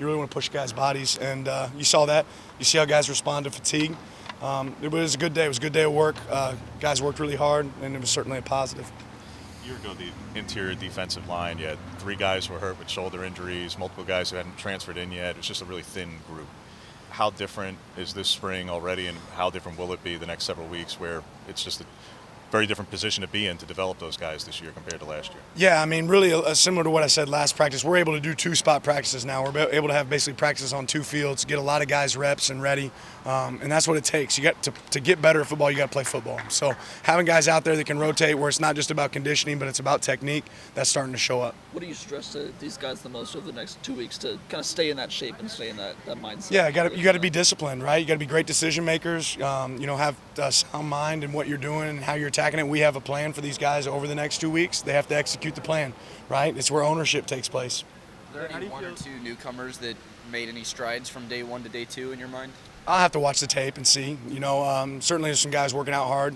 you really want to push guys' bodies, and you saw that. You see how guys respond to fatigue. It was a good day. It was a good day of work. Guys worked really hard, and it was certainly a positive. A year ago, the interior defensive line, you had 3 guys who were hurt with shoulder injuries, multiple guys who hadn't transferred in yet. It was just a really thin group. How different is this spring already, and how different will it be the next several weeks, where it's just a very different position to be in to develop those guys this year compared to last year? Yeah, I mean, really similar to what I said last practice. We're able to do 2 spot practices now. We're able to have basically practices on 2 fields, get a lot of guys reps and ready, and that's what it takes. You got to get better at football, you got to play football. So having guys out there that can rotate, where it's not just about conditioning, but it's about technique, that's starting to show up. What do you stress to these guys the most over the next 2 weeks to kind of stay in that shape and stay in that mindset? Yeah, you got to be disciplined, right? You got to be great decision makers. Have a sound mind in what you're doing and how you're attacking it. We have a plan for these guys over the next 2 weeks. They have to execute the plan, right? It's where ownership takes place. Are there any 1 or 2 newcomers that made any strides from day 1 to day 2 in your mind? I'll have to watch the tape and see. Certainly there's some guys working out hard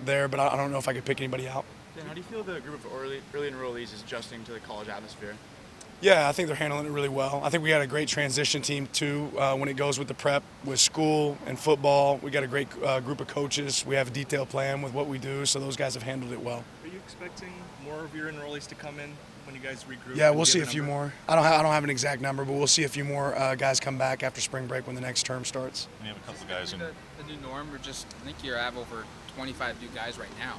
there, but I don't know if I could pick anybody out. Dan, how do you feel the group of early enrollees is adjusting to the college atmosphere? Yeah, I think they're handling it really well. I think we got a great transition team, too, when it goes with the prep, with school and football. We got a great group of coaches. We have a detailed plan with what we do, so those guys have handled it well. Are you expecting more of your enrollees to come in when you guys regroup? Yeah, we'll see a few more. I don't have an exact number, but we'll see a few more guys come back after spring break when the next term starts. And you have a couple of guys in. The new norm, or just I think you have over 25 new guys right now.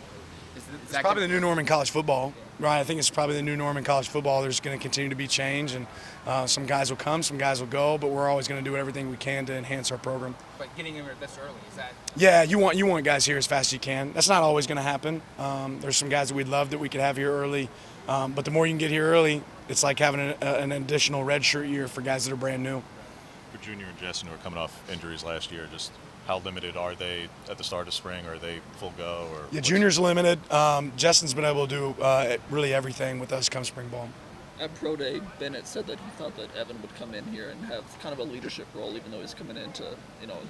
It's probably the new norm in college football, right? I think it's probably the new norm in college football. There's going to continue to be change, and some guys will come, some guys will go, but we're always going to do everything we can to enhance our program. But getting in this early, is that? Yeah, you want guys here as fast as you can. That's not always going to happen. There's some guys that we'd love that we could have here early, but the more you can get here early, it's like having an additional redshirt year for guys that are brand new. For Junior and Justin, who are coming off injuries last year, just how limited are they at the start of spring? Are they full go? Yeah, Junior's limited. Justin's been able to do really everything with us come spring ball. At Pro Day, Bennett said that he thought that Evan would come in here and have kind of a leadership role, even though he's coming into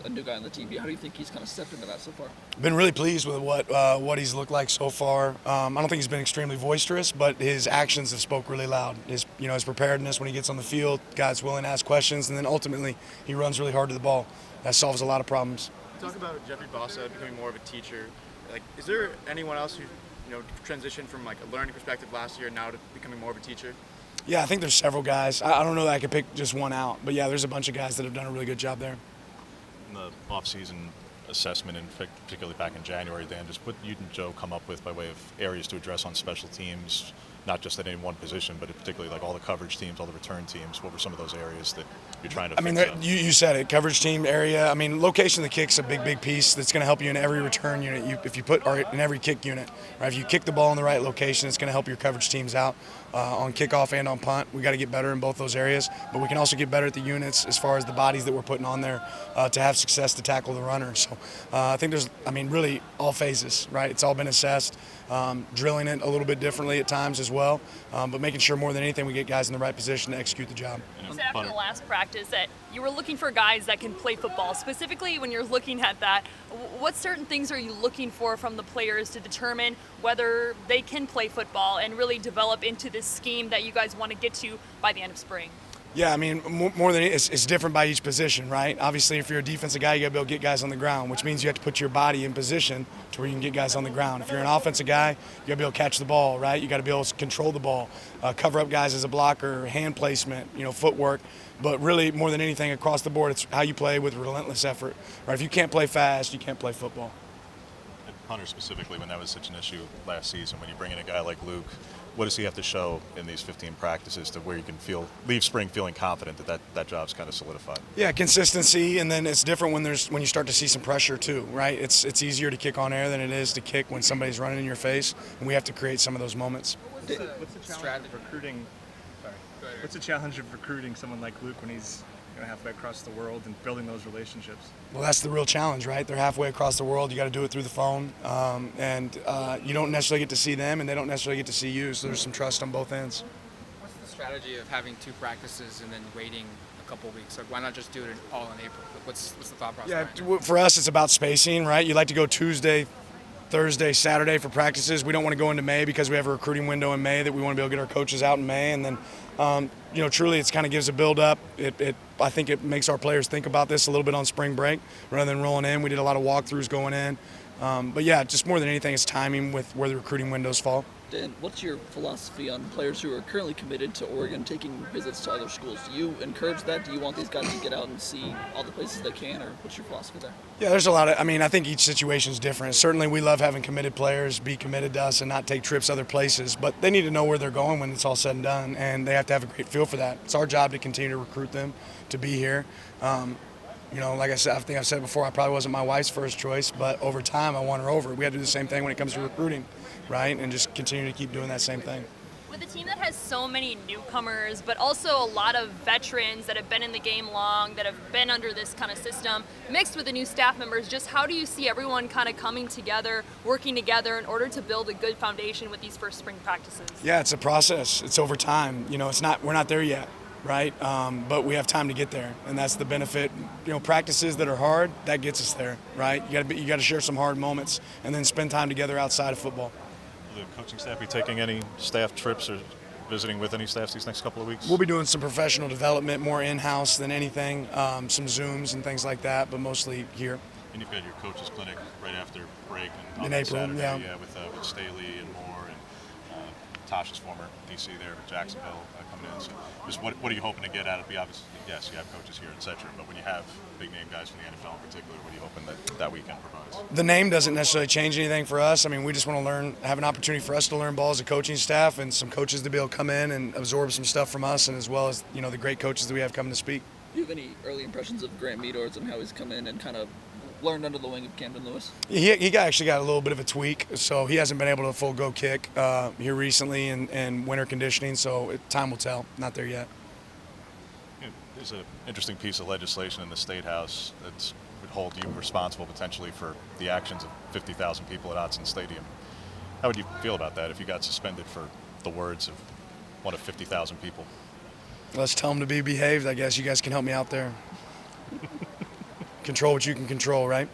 a new guy on the team. How do you think he's kind of stepped into that so far? Been really pleased with what he's looked like so far. I don't think he's been extremely boisterous, but his actions have spoke really loud. His preparedness when he gets on the field, guys willing to ask questions, and then ultimately he runs really hard to the ball. That solves a lot of problems. Talk about Jeffrey Bossa becoming more of a teacher. Is there anyone else who transitioned from a learning perspective last year now to becoming more of a teacher? Yeah, I think there's several guys. I don't know that I could pick just one out, but yeah, there's a bunch of guys that have done a really good job there. In the off-season assessment, and particularly back in January, Dan, just what you and Joe come up with by way of areas to address on special teams, not just at any one position, but particularly all the coverage teams, all the return teams. What were some of those areas that you're trying to fix up? You said it, coverage team area. Location of the kick's a big piece that's going to help you in every return unit or in every kick unit. Right? If you kick the ball in the right location, it's going to help your coverage teams out on kickoff and on punt. We got to get better in both those areas, but we can also get better at the units as far as the bodies that we're putting on there to have success to tackle the runner. So I think there's, really all phases, right? It's all been assessed, drilling it a little bit differently at times as well, but making sure more than anything we get guys in the right position to execute the job. You said after the last practice that you were looking for guys that can play football. Specifically, when you're looking at that, what certain things are you looking for from the players to determine whether they can play football and really develop into this scheme that you guys want to get to by the end of spring? Yeah, more than it's different by each position, right? Obviously, if you're a defensive guy, you got to be able to get guys on the ground, which means you have to put your body in position to where you can get guys on the ground. If you're an offensive guy, you got to be able to catch the ball, right? You got to be able to control the ball, cover up guys as a blocker, hand placement, footwork. But really, more than anything, across the board, it's how you play with relentless effort. Right? If you can't play fast, you can't play football. And Hunter specifically, when that was such an issue last season, when you bring in a guy like Luke, what does he have to show in these 15 practices to where you can leave spring feeling confident that job's kind of solidified? Yeah, consistency, and then it's different when you start to see some pressure too, right? It's easier to kick on air than it is to kick when somebody's running in your face, and we have to create some of those moments. What's the challenge of recruiting? What's the challenge of recruiting someone like Luke when he's halfway across the world and building those relationships? Well, that's the real challenge, right? They're halfway across the world. You got to do it through the phone, and you don't necessarily get to see them, and they don't necessarily get to see you. So there's some trust on both ends. What's the strategy of having 2 practices and then waiting a couple weeks? Why not just do it all in April? What's the thought process? Yeah, for us, it's about spacing, right? You like to go Tuesday, Thursday, Saturday for practices. We don't want to go into May because we have a recruiting window in May that we want to be able to get our coaches out in May. And then, truly it kind of gives a build up. I think it makes our players think about this a little bit on spring break rather than rolling in. We did a lot of walkthroughs going in. But yeah, just more than anything, it's timing with where the recruiting windows fall. Dan, what's your philosophy on players who are currently committed to Oregon taking visits to other schools? Do you encourage that? Do you want these guys to get out and see all the places they can, or what's your philosophy there? Yeah, there's a lot of, I think each situation is different. Certainly we love having committed players be committed to us and not take trips other places, but they need to know where they're going when it's all said and done, and they have to have a great feel for that. It's our job to continue to recruit them to be here. Like I said, I think I've said before, I probably wasn't my wife's first choice, but over time I won her over. We had to do the same thing when it comes to recruiting, right? And just continue to keep doing that same thing. With a team that has so many newcomers, but also a lot of veterans that have been in the game long, that have been under this kind of system, mixed with the new staff members, just how do you see everyone kind of coming together, working together in order to build a good foundation with these first spring practices? Yeah, it's a process. It's over time. We're not there yet. Right, but we have time to get there, and that's the benefit. Practices that are hard, that gets us there. Right, you got to share some hard moments, and then spend time together outside of football. Will the coaching staff be taking any staff trips or visiting with any staffs these next couple of weeks? We'll be doing some professional development, more in-house than anything, some Zooms and things like that, but mostly here. And you've got your coaches clinic right after break in April, Saturday, yeah, with Staley and Moore and Tosh's former DC there with Jacksonville coming in. So just what are you hoping to get out of it? Obviously, yes, you have coaches here, etc. But when you have big name guys from the NFL in particular, what are you hoping that weekend provides? The name doesn't necessarily change anything for us. We just want to have an opportunity for us to learn ball as a coaching staff, and some coaches to be able to come in and absorb some stuff from us, and as well as the great coaches that we have coming to speak. Do you have any early impressions of Grant Meadors and how he's come in and kind of learned under the wing of Camden Lewis? He actually got a little bit of a tweak, so he hasn't been able to full go kick here recently in winter conditioning, so time will tell. Not there yet. There's an interesting piece of legislation in the State House that would hold you responsible potentially for the actions of 50,000 people at Autzen Stadium. How would you feel about that if you got suspended for the words of one of 50,000 people? Let's tell them to be behaved, I guess. You guys can help me out there. Control what you can control, right?